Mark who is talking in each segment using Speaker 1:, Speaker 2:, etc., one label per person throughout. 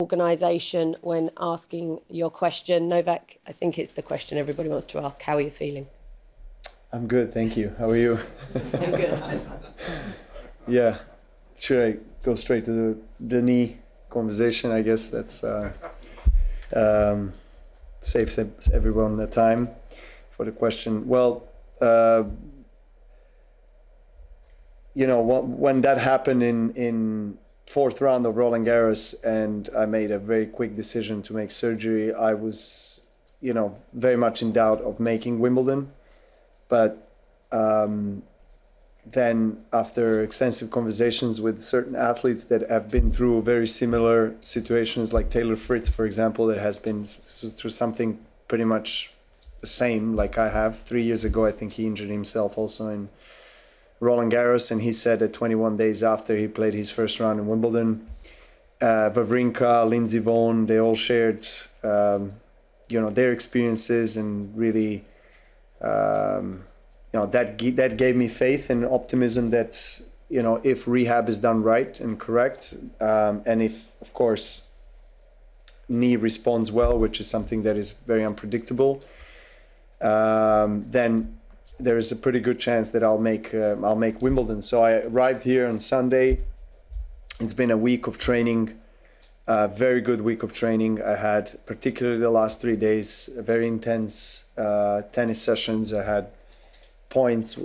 Speaker 1: organisation when asking your question. Novak, I think it's the question everybody wants to ask. How are you feeling?
Speaker 2: I'm good, thank you. How are you?
Speaker 1: I'm good.
Speaker 2: Yeah. Should I go straight to the knee conversation? I guess that's saves everyone the time for the question. Well, when that happened in fourth round of Roland Garros, and I made a very quick decision to make surgery, I was, very much in doubt of making Wimbledon. But then after extensive conversations with certain athletes that have been through very similar situations, like Taylor Fritz, for example, that has been through something pretty much the same like I have. 3 years ago, I think he injured himself also in Roland Garros, and he said that 21 days after he played his first round in Wimbledon, Wawrinka, Lindsey Vonn, they all shared, their experiences, and really, that gave me faith and optimism that, if rehab is done right and correct, and if, of course, knee responds well, which is something that is very unpredictable, then there is a pretty good chance that I'll make Wimbledon. So I arrived here on Sunday. It's been a week of training, a very good week of training. I had, particularly the last 3 days, very intense tennis sessions. I had points,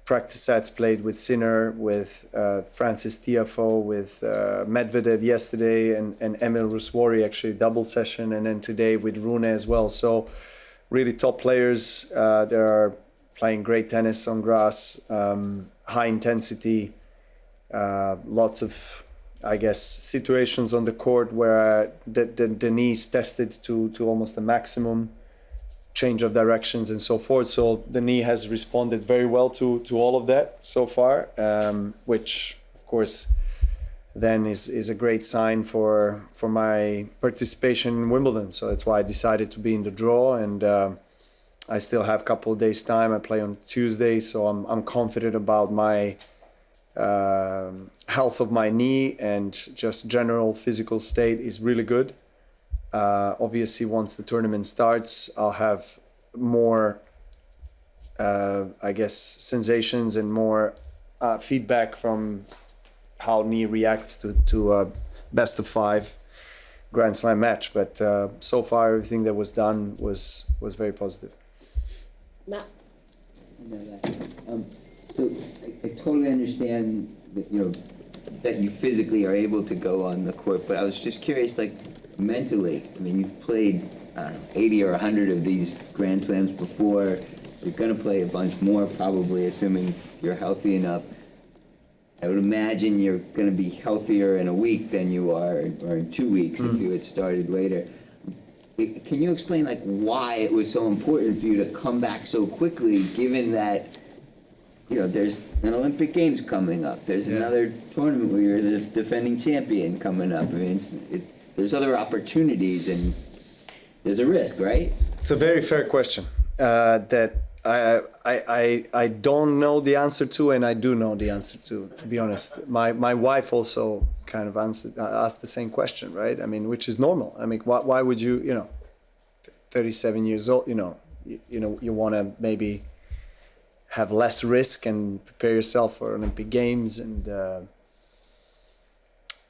Speaker 2: practice sets played with Sinner, with Francis Tiafoe, with Medvedev yesterday, and Emil Ruswari, actually double session, and then today with Rune as well. So really top players. They are playing great tennis on grass, high intensity, lots of, I guess, situations on the court where the knees tested to almost the maximum, change of directions and so forth. So the knee has responded very well to all of that so far, which of course then is a great sign for my participation in Wimbledon. So that's why I decided to be in the draw, and I still have a couple of days time. I play on Tuesday, so I'm confident about my health of my knee, and just general physical state is really good. Obviously, once the tournament starts, I'll have more, sensations and more feedback from how knee reacts to a best of 5 Grand Slam match. But so far, everything that was done was very positive.
Speaker 1: Matt?
Speaker 3: So I totally understand that, that you physically are able to go on the court, but I was just curious, mentally, you've played, 80 or 100 of these Grand Slams before. You're going to play a bunch more, probably, assuming you're healthy enough. I would imagine you're going to be healthier in a week than you are, or in 2 weeks if you had started later. Can you explain why it was so important for you to come back so quickly, given that there's an Olympic Games coming up, there's another tournament where you're the defending champion coming up. There's other opportunities, and there's a risk, right?
Speaker 2: It's a very fair question that I don't know the answer to, and I do know the answer to be honest. My wife also kind of asked the same question, right? Which is normal. Why would you, 37 years old, you want to maybe have less risk and prepare yourself for Olympic Games. And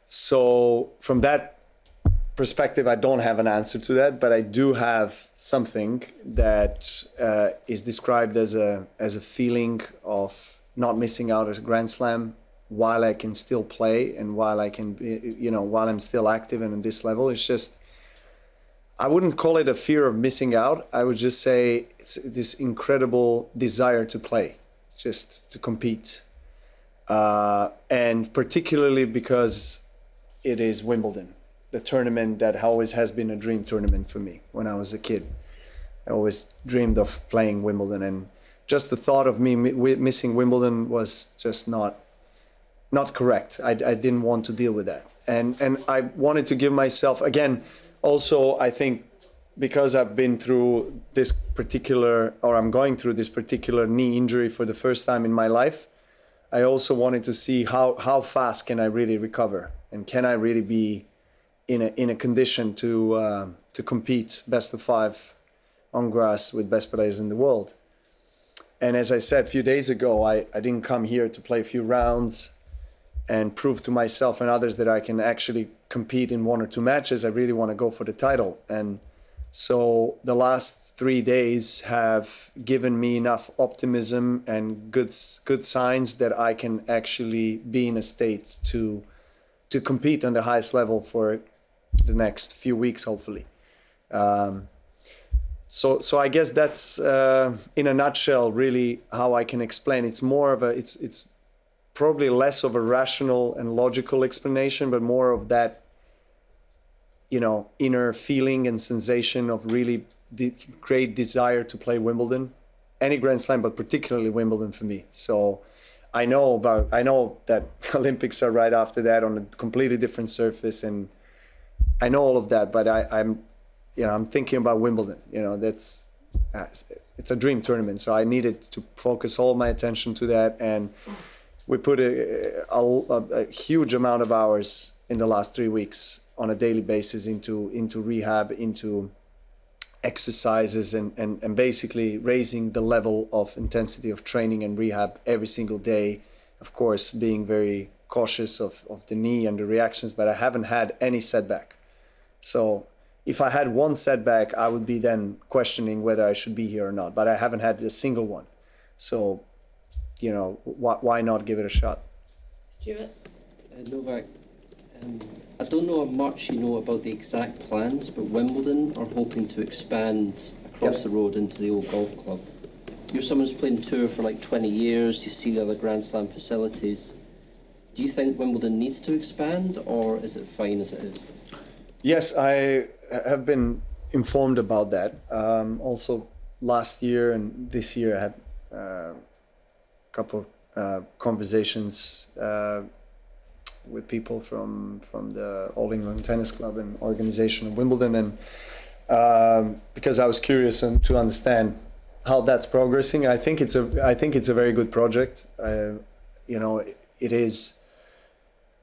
Speaker 2: so from that perspective, I don't have an answer to that, but I do have something that is described as a feeling of not missing out at a Grand Slam while I can still play, and while I can, while I'm still active and at this level. It's just, I wouldn't call it a fear of missing out. I would just say it's this incredible desire to play, just to compete. And particularly because it is Wimbledon, the tournament that always has been a dream tournament for me when I was a kid. I always dreamed of playing Wimbledon, and just the thought of me missing Wimbledon was just not correct. I didn't want to deal with that. And I wanted to give myself, again, also, I think because I've been through this particular, or I'm going through this particular knee injury for the first time in my life, I also wanted to see how fast can I really recover, and can I really be in a condition to compete best of 5 on grass with best players in the world. And as I said a few days ago, I didn't come here to play a few rounds and prove to myself and others that I can actually compete in 1 or 2 matches. I really want to go for the title. And so the last 3 days have given me enough optimism and good signs that I can actually be in a state to compete on the highest level for the next few weeks, hopefully. So I guess that's in a nutshell really how I can explain. It's more of it's probably less of a rational and logical explanation, but more of that, inner feeling and sensation of really great desire to play Wimbledon, any Grand Slam, but particularly Wimbledon for me. So I know that Olympics are right after that on a completely different surface, and I know all of that, but I'm thinking about Wimbledon. It's a dream tournament, so I needed to focus all my attention to that, and we put a huge amount of hours in the last 3 weeks on a daily basis into rehab, into exercises, and basically raising the level of intensity of training and rehab every single day. Of course, being very cautious of the knee and the reactions, but I haven't had any setback. So if I had one setback, I would be then questioning whether I should be here or not, but I haven't had a single one. So, why not give it a shot?
Speaker 1: Stuart?
Speaker 4: Novak, I don't know how much you know about the exact plans, but Wimbledon are hoping to expand across the road into the old golf club. You're someone who's playing tour for like 20 years, you see the other Grand Slam facilities. Do you think Wimbledon needs to expand, or is it fine as it is?
Speaker 2: Yes, I have been informed about that. Also, last year and this year I had a couple of conversations with people from the All England Tennis Club and organization of Wimbledon, and because I was curious to understand how that's progressing. I think it's a very good project. It is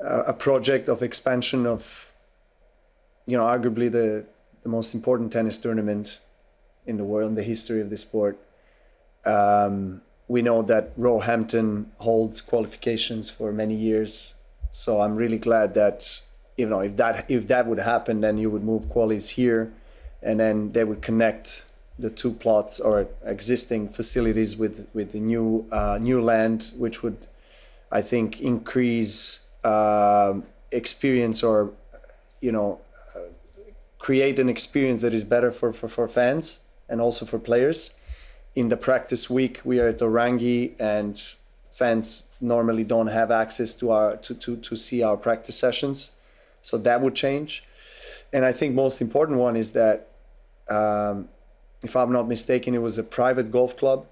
Speaker 2: a project of expansion of arguably the most important tennis tournament in the world, in the history of the sport. We know that Roehampton holds qualifications for many years. So I'm really glad that, if that would happen, then you would move qualies here, and then they would connect the 2 plots or existing facilities with the new land, which would, I think, increase experience, or create an experience that is better for fans and also for players. In the practice week, we are at Orangi, and fans normally don't have access to see our practice sessions, so that would change. And I think most important one is that, if I'm not mistaken, it was a private golf club,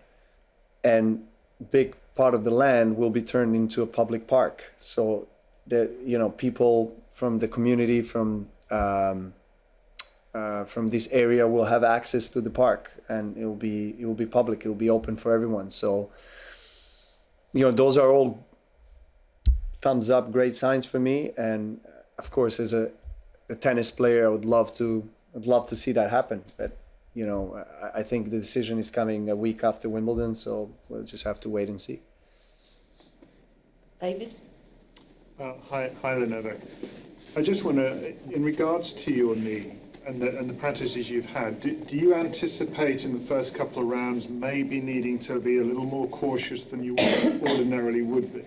Speaker 2: and big part of the land will be turned into a public park. So that people from the community, from this area, will have access to the park, and it will be public. It will be open for everyone. So. Those are all thumbs up, great signs for me. And of course, as a tennis player, I would love to see that happen. But, I think the decision is coming a week after Wimbledon, so we'll just have to wait and see.
Speaker 1: David?
Speaker 5: Hi there, Novak. I just want to, in regards to your knee and the practices you've had, do you anticipate in the first couple of rounds maybe needing to be a little more cautious than you ordinarily would be?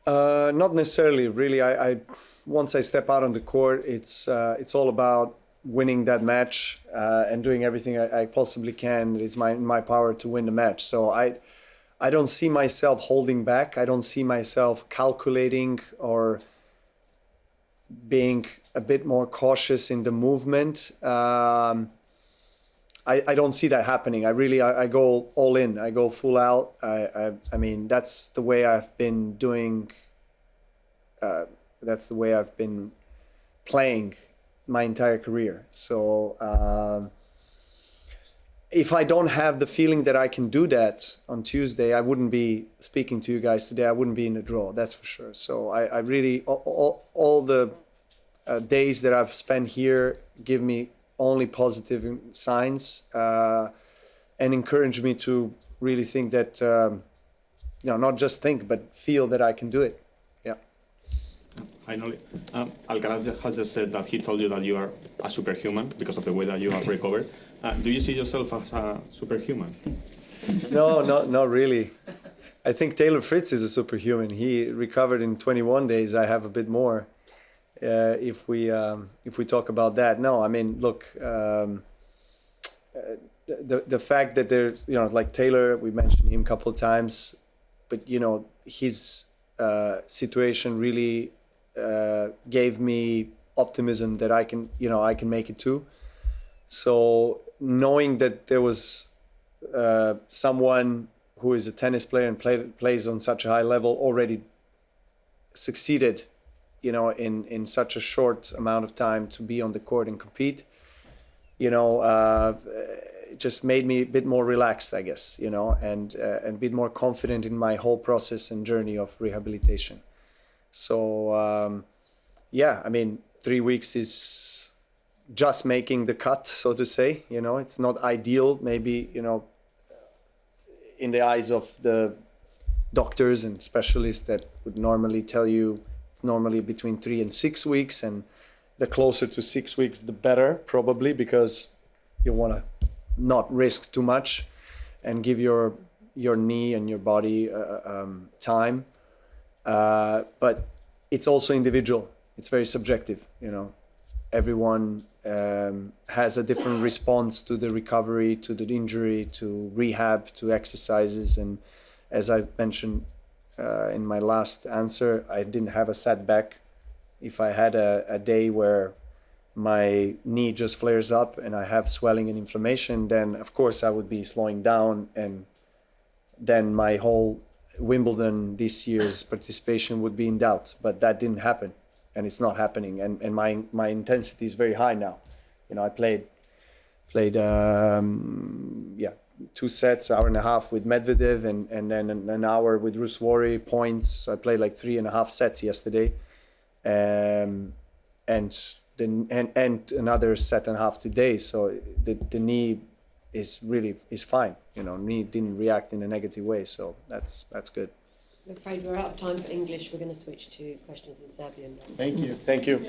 Speaker 2: Not necessarily, really. I once I step out on the court, it's all about winning that match and doing everything I possibly can. It's my power to win the match. So I don't see myself holding back. I don't see myself calculating or being a bit more cautious in the movement. I don't see that happening. I go all in. I go full out. I mean, that's the way I've been doing. That's the way I've been playing my entire career. So if I don't have the feeling that I can do that on Tuesday, I wouldn't be speaking to you guys today. I wouldn't be in a draw, that's for sure. So I really, all the days that I've spent here give me only positive signs and encourage me to really think that, not just think, but feel that I can do it. Yeah.
Speaker 6: Finally, Alcaraz has just said that he told you that you are a superhuman because of the way that you have recovered. Do you see yourself as a superhuman?
Speaker 2: No, not really. I think Taylor Fritz is a superhuman. He recovered in 21 days. I have a bit more. If we talk about that, no. I mean, look, the fact that there's, like Taylor, we mentioned him a couple of times, but his situation really gave me optimism that I can make it too. So knowing that there was someone who is a tennis player and plays on such a high level already succeeded, in such a short amount of time to be on the court and compete, it just made me a bit more relaxed, I guess, and a bit more confident in my whole process and journey of rehabilitation. So, 3 weeks is just making the cut, so to say. It's not ideal, maybe, in the eyes of the doctors and specialists that would normally tell you it's normally between 3 and 6 weeks, and the closer to 6 weeks, the better, probably, because you want to not risk too much and give your knee and your body time. But it's also individual. It's very subjective, Everyone has a different response to the recovery, to the injury, to rehab, to exercises. And as I mentioned in my last answer, I didn't have a setback. If I had a day where my knee just flares up and I have swelling and inflammation, then of course I would be slowing down, and then my whole Wimbledon this year's participation would be in doubt. But that didn't happen, and it's not happening, and my intensity is very high now. I played 2 sets, hour and a half with Medvedev, and then an hour with Ruswari points. So I played like 3.5 sets yesterday, and another set and a half today. So the knee is fine. Knee didn't react in a negative way, so that's good.
Speaker 1: I'm afraid we're out of time for English. We're going to switch to questions in Serbian now.
Speaker 2: Thank you.